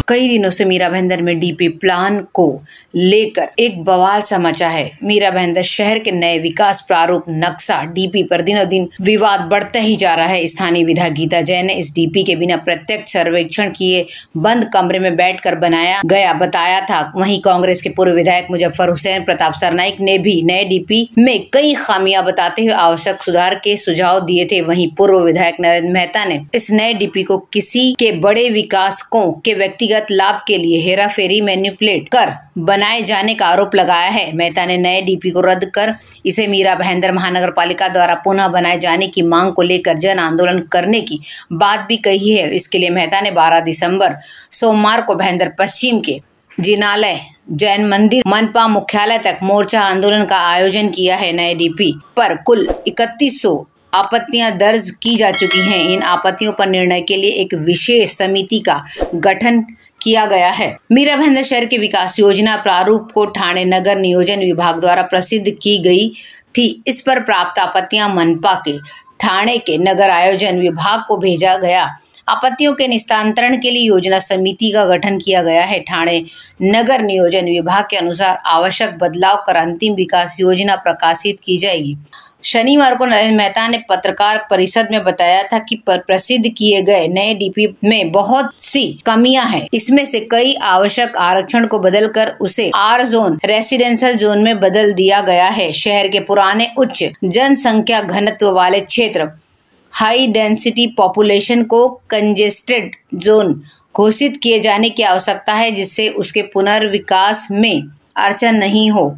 कई दिनों से मीरा भाईंदर में डीपी प्लान को लेकर एक बवाल सा मचा है। मीरा भाईंदर शहर के नए विकास प्रारूप नक्शा डीपी पर दिनों दिन विवाद बढ़ता ही जा रहा है। स्थानीय विधायक गीता जैन ने इस डीपी के बिना प्रत्यक्ष सर्वेक्षण किए बंद कमरे में बैठकर बनाया गया बताया था। वहीं कांग्रेस के पूर्व विधायक मुजफ्फर हुसैन प्रताप सरनाइक ने भी नए डीपी में कई खामियां बताते हुए आवश्यक सुधार के सुझाव दिए थे। वहीं पूर्व विधायक नरेंद्र मेहता ने इस नए डीपी को किसी के बड़े विकासकों के व्यक्तिगत लाभ के लिए हेराफेरी मैनिपुलेट कर बनाए जाने का आरोप लगाया है। मेहता ने नए डीपी को रद्द कर इसे मीरा भाईंदर महानगर पालिका द्वारा पुनः बनाए जाने की मांग को लेकर जन आंदोलन करने की बात भी कही है। इसके लिए मेहता ने 12 दिसंबर सोमवार को भाईंदर पश्चिम के जिनालय जैन मंदिर मनपा मुख्यालय तक मोर्चा आंदोलन का आयोजन किया है। नए डीपी पर कुल 3100 आपत्तियां दर्ज की जा चुकी हैं। इन आपत्तियों पर निर्णय के लिए एक विशेष समिति का गठन किया गया है। मीरा भाईंदर शहर के विकास योजना प्रारूप को ठाणे नगर नियोजन विभाग द्वारा प्रसिद्ध की गई थी। इस पर प्राप्त आपत्तियां मनपा के ठाणे के नगर आयोजन विभाग को भेजा गया। आपत्तियों के निस्तारण के लिए योजना समिति का गठन किया गया है। ठाणे नगर नियोजन विभाग के अनुसार आवश्यक बदलाव कर अंतिम विकास योजना प्रकाशित की जाएगी। शनिवार को नरेंद्र मेहता ने पत्रकार परिषद में बताया था कि प्रसिद्ध किए गए नए डीपी में बहुत सी कमियां हैं। इसमें से कई आवश्यक आरक्षण को बदलकर उसे आर जोन रेसिडेंशियल जोन में बदल दिया गया है। शहर के पुराने उच्च जनसंख्या घनत्व वाले क्षेत्र हाई डेंसिटी पॉपुलेशन को कंजेस्टेड जोन घोषित किए जाने की आवश्यकता है, जिससे उसके पुनर्विकास में अड़चन नहीं हो।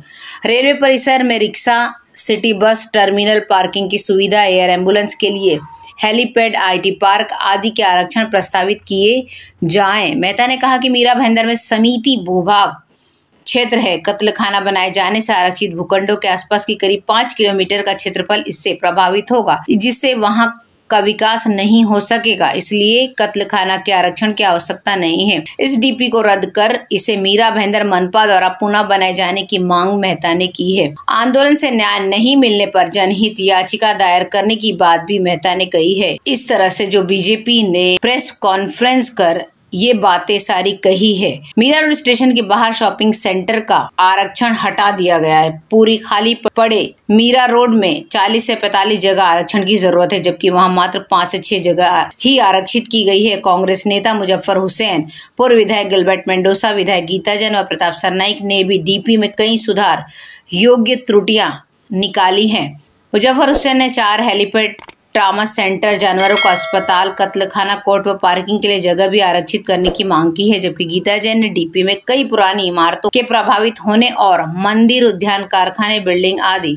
रेलवे परिसर में rickshaw, city bus terminal, parking की सुविधा, एयर एम्बुलेंस के लिए हेलीपैड, आईटी पार्क आदि के आरक्षण प्रस्तावित किए जाएं। मेहता ने कहा कि मीरा भाईंदर में समिति भूभाग क्षेत्र है। कत्लखाना बनाए जाने से आरक्षित भूखंडों के आसपास की करीब 5 किलोमीटर का क्षेत्रफल इससे प्रभावित होगा, जिससे वहां का विकास नहीं हो सकेगा। इसलिए कत्लखाना के आरक्षण की आवश्यकता नहीं है। इस डीपी को रद्द कर इसे मीरा भाईंदर मनपा द्वारा पुनः बनाए जाने की मांग मेहता ने की है। आंदोलन से न्याय नहीं मिलने पर जनहित याचिका दायर करने की बात भी मेहता ने कही है। इस तरह से जो बीजेपी ने प्रेस कॉन्फ्रेंस कर ये बातें सारी कही है। मीरा रोड स्टेशन के बाहर शॉपिंग सेंटर का आरक्षण हटा दिया गया है। पूरी खाली पड़े मीरा रोड में 40 से 45 जगह आरक्षण की जरूरत है, जबकि वहां मात्र 5 से 6 जगह ही आरक्षित की गई है। कांग्रेस नेता मुजफ्फर हुसैन, पूर्व विधायक गिलबर्ट मेंडोसा, विधायक गीता जैन और प्रताप सरनाइक ने भी डीपी में कई सुधार योग्य त्रुटियां निकाली हैं। मुजफ्फर हुसैन ने 4 हेलीपैड, ट्रामा सेंटर, जानवरों का अस्पताल, कत्लखाना, कोर्ट व पार्किंग के लिए जगह भी आरक्षित करने की मांग की है, जबकि गीता जैन ने डीपी में कई पुरानी इमारतों के प्रभावित होने और मंदिर, उद्यान, कारखाने, बिल्डिंग आदि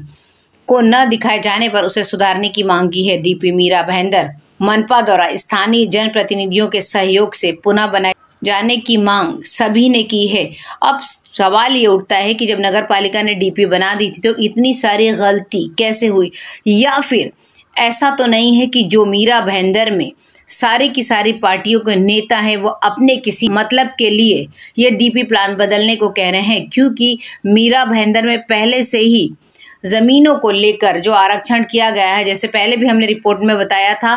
को न दिखाए जाने पर उसे सुधारने की मांग की है। डीपी मीरा भाईंदर मनपा द्वारा स्थानीय जनप्रतिनिधियों के सहयोग से पुनः बनाए जाने की मांग सभी ने की है। अब सवाल ये उठता है कि जब नगर पालिका ने डीपी बना दी थी तो इतनी सारी गलती कैसे हुई, या फिर ऐसा तो नहीं है कि जो मीरा भाईंदर में सारी की सारी पार्टियों के नेता हैं वो अपने किसी मतलब के लिए ये डीपी प्लान बदलने को कह रहे हैं, क्योंकि मीरा भाईंदर में पहले से ही जमीनों को लेकर जो आरक्षण किया गया है, जैसे पहले भी हमने रिपोर्ट में बताया था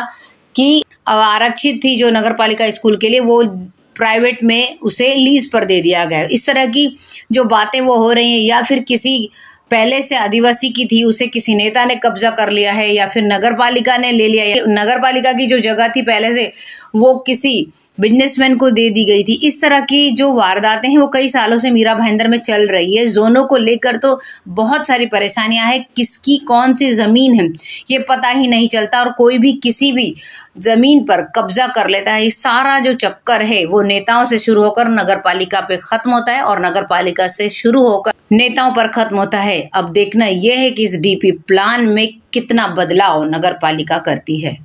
कि आरक्षित थी जो नगर पालिका स्कूल के लिए, वो प्राइवेट में उसे लीज पर दे दिया गया। इस तरह की जो बातें वो हो रही हैं, या फिर किसी पहले से आदिवासी की थी उसे किसी नेता ने कब्जा कर लिया है, या फिर नगर पालिका ने ले लिया, या नगर पालिका की जो जगह थी पहले से वो किसी बिजनेसमैन को दे दी गई थी। इस तरह की जो वारदातें हैं वो कई सालों से मीरा भाईंदर में चल रही है। जोनों को लेकर तो बहुत सारी परेशानियां हैं, किसकी कौन सी जमीन है ये पता ही नहीं चलता और कोई भी किसी भी जमीन पर कब्जा कर लेता है। ये सारा जो चक्कर है वो नेताओं से शुरू होकर नगर पालिका पे खत्म होता है और नगर पालिका से शुरू होकर नेताओं पर खत्म होता है। अब देखना यह है कि इस डीपी प्लान में कितना बदलाव नगर पालिका करती है।